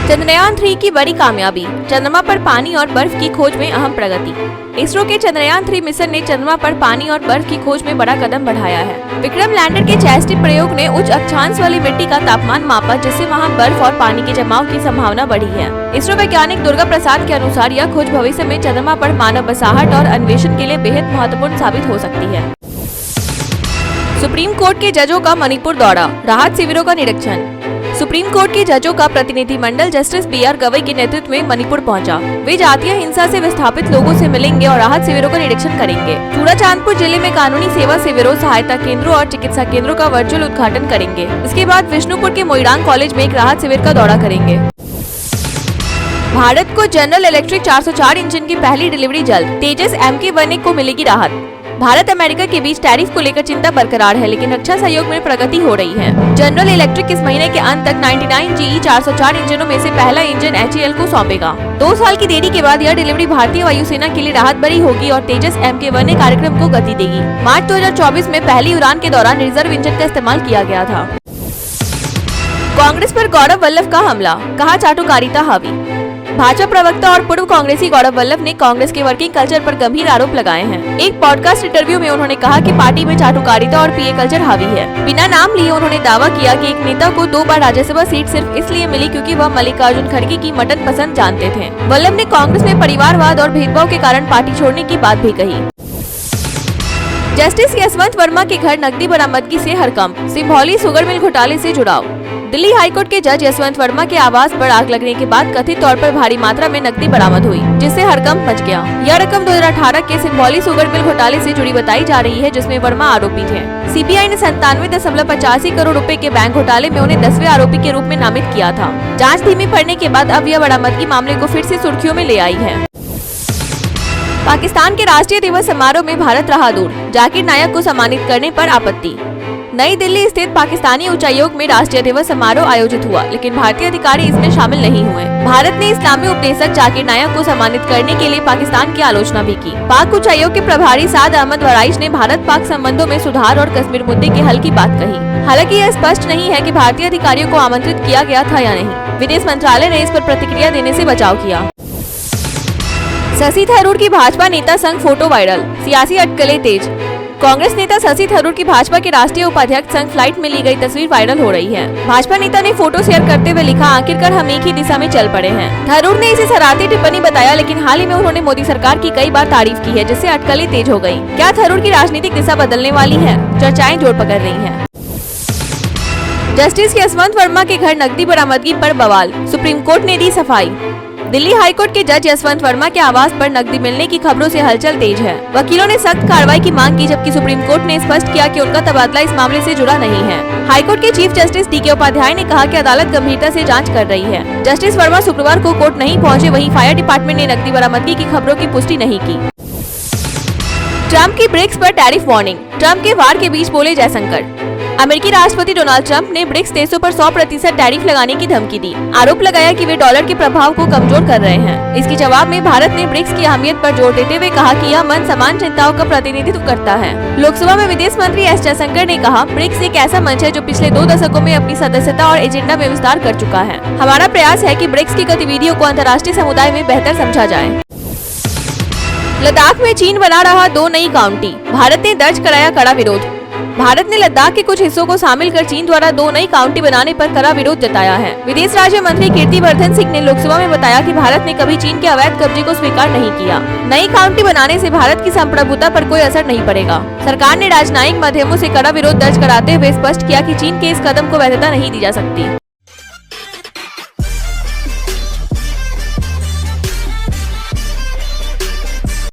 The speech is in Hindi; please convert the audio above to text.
चंद्रयान 3 की बड़ी कामयाबी, चंद्रमा पर पानी और बर्फ की खोज में अहम प्रगति। इसरो के चंद्रयान 3 मिशन ने चंद्रमा पर पानी और बर्फ की खोज में बड़ा कदम बढ़ाया है। विक्रम लैंडर के चेस्ट प्रयोग ने उच्च अक्षांश वाली मिट्टी का तापमान मापा, जिससे वहां बर्फ और पानी के जमाव की संभावना बढ़ी है। इसरो वैज्ञानिक दुर्गा प्रसाद के अनुसार यह खोज भविष्य में चंद्रमा पर मानव बसाहट और अन्वेषण के लिए बेहद महत्वपूर्ण साबित हो सकती है। सुप्रीम कोर्ट के जजों का मणिपुर दौरा, राहत शिविरों का निरीक्षण। सुप्रीम कोर्ट के जजों का प्रतिनिधिमंडल जस्टिस BR गवई के नेतृत्व में मणिपुर पहुंचा। वे जातीय हिंसा से विस्थापित लोगों से मिलेंगे और राहत शिविरों का निरीक्षण करेंगे। चूड़ाचांदपुर जिले में कानूनी सेवा शिविरों, सहायता केंद्रों और चिकित्सा केंद्रों का वर्चुअल उद्घाटन करेंगे। इसके बाद विष्णुपुर के मोइरांग कॉलेज में एक राहत शिविर का दौरा करेंगे। भारत को जनरल इलेक्ट्रिक 404 इंजन की पहली डिलीवरी जल्द, तेजस MK-1 को मिलेगी राहत। भारत अमेरिका के बीच टैरिफ को लेकर चिंता बरकरार है, लेकिन रक्षा सहयोग में प्रगति हो रही है। जनरल इलेक्ट्रिक इस महीने के अंत तक 99 GE 404 इंजनों में से पहला इंजन HAL को सौंपेगा। 2 साल की देरी के बाद यह डिलीवरी भारतीय वायुसेना के लिए राहत भरी होगी और तेजस MK-1 कार्यक्रम को गति देगी। मार्च 2024 में पहली उड़ान के दौरान रिजर्व इंजन का इस्तेमाल किया गया था। कांग्रेस पर गौरव वल्लभ का हमला, कहा चाटुकारिता हावी। भाजपा प्रवक्ता और पूर्व कांग्रेसी गौरव वल्लभ ने कांग्रेस के वर्किंग कल्चर पर गंभीर आरोप लगाए हैं। एक पॉडकास्ट इंटरव्यू में उन्होंने कहा कि पार्टी में चाटुकारिता और PA कल्चर हावी है। बिना नाम लिए उन्होंने दावा किया कि एक नेता को 2 बार राज्यसभा सीट सिर्फ इसलिए मिली क्योंकि वह मल्लिकार्जुन खड़गे की मटन पसंद जानते थे। वल्लभ ने कांग्रेस में परिवारवाद और भेदभाव के कारण पार्टी छोड़ने की बात भी कही। जस्टिस यशवंत वर्मा के घर नकदी बरामदगी से हड़कंप, सिंभौली शुगर मिल घोटाले से जुड़ाव। दिल्ली हाईकोर्ट के जज यशवंत वर्मा के आवास पर आग लगने के बाद कथित तौर पर भारी मात्रा में नकदी बरामद हुई, जिससे हड़कंप मच गया। यह रकम 2018 के सिंभौली शुगर मिल घोटाले से जुड़ी बताई जा रही है, जिसमें वर्मा आरोपी थे। CBI ने 97.85 करोड़ रुपए के बैंक घोटाले में उन्हें 10वें आरोपी के रूप में नामित किया था। जाँच धीमी पड़ने के बाद अब यह बरामदगी मामले को फिर से सुर्खियों में ले आई है। पाकिस्तान के राष्ट्रीय दिवस समारोह में भारत रहा दूर, जाकिर नायक को सम्मानित करने पर आपत्ति। नई दिल्ली स्थित पाकिस्तानी उच्चायोग में राष्ट्रीय दिवस समारोह आयोजित हुआ, लेकिन भारतीय अधिकारी इसमें शामिल नहीं हुए। भारत ने इस्लामी उपदेशक जाकिर नायक को सम्मानित करने के लिए पाकिस्तान की आलोचना भी की। पाक उच्चायोग के प्रभारी साद अहमद वराइश ने भारत पाक संबंधों में सुधार और कश्मीर मुद्दे के हल की बात कही। हालांकि यह स्पष्ट नहीं है कि भारतीय अधिकारियों को आमंत्रित किया गया था या नहीं। विदेश मंत्रालय ने इस पर प्रतिक्रिया देने से बचाव किया। शशि थरूर की भाजपा नेता संग फोटो वायरल, सियासी अटकलें तेज। कांग्रेस नेता शशि थरूर की भाजपा के राष्ट्रीय उपाध्यक्ष संग फ्लाइट में ली गई तस्वीर वायरल हो रही है। भाजपा नेता ने फोटो शेयर करते हुए लिखा, आखिरकार हम एक ही दिशा में चल पड़े हैं। थरूर ने इसे शरारती टिप्पणी बताया, लेकिन हाल ही में उन्होंने मोदी सरकार की कई बार तारीफ की है, जिससे अटकलें तेज हो गयी। क्या थरूर की राजनीतिक दिशा बदलने वाली है? चर्चाएं जोर पकड़ रही है। जस्टिस यशवंत वर्मा के घर नकदी बरामदगी पर बवाल, सुप्रीम कोर्ट ने दी सफाई। दिल्ली हाईकोर्ट के जज यशवंत वर्मा के आवास पर नकदी मिलने की खबरों से हलचल तेज है। वकीलों ने सख्त कार्रवाई की मांग की, जबकि सुप्रीम कोर्ट ने स्पष्ट किया कि उनका तबादला इस मामले से जुड़ा नहीं है। हाईकोर्ट के चीफ जस्टिस DK उपाध्याय ने कहा कि अदालत गंभीरता से जांच कर रही है। जस्टिस वर्मा शुक्रवार को कोर्ट नहीं पहुंचे, वहीं फायर डिपार्टमेंट ने नकदी बरामदगी की खबरों की पुष्टि नहीं की। ट्रंप की ब्रिक्स पर टैरिफ वार्निंग, ट्रंप के वार के बीच बोले जयशंकर। अमेरिकी राष्ट्रपति डोनाल्ड ट्रंप ने ब्रिक्स देशों पर 100% टैरिफ लगाने की धमकी दी। आरोप लगाया कि वे डॉलर के प्रभाव को कमजोर कर रहे हैं। इसके जवाब में भारत ने ब्रिक्स की अहमियत पर जोर देते हुए कहा कि यह मंच समान चिंताओं का प्रतिनिधित्व करता है। लोकसभा में विदेश मंत्री S जयशंकर ने कहा, ब्रिक्स एक ऐसा मंच है जो पिछले 2 दशकों में अपनी सदस्यता और एजेंडा में विस्तार कर चुका है। हमारा प्रयास है कि ब्रिक्स की गतिविधियों को अंतर्राष्ट्रीय समुदाय में बेहतर समझा जाए। लद्दाख में चीन बना रहा 2 नई काउंटी, भारत ने दर्ज कराया कड़ा विरोध। भारत ने लद्दाख के कुछ हिस्सों को शामिल कर चीन द्वारा 2 नई काउंटी बनाने पर कड़ा विरोध जताया है। विदेश राज्य मंत्री कीर्तिवर्धन सिंह ने लोकसभा में बताया कि भारत ने कभी चीन के अवैध कब्जे को स्वीकार नहीं किया। नई काउंटी बनाने से भारत की संप्रभुता पर कोई असर नहीं पड़ेगा। सरकार ने राजनयिक माध्यमों से कड़ा विरोध दर्ज कराते हुए स्पष्ट किया कि चीन के इस कदम को वैधता नहीं दी जा सकती।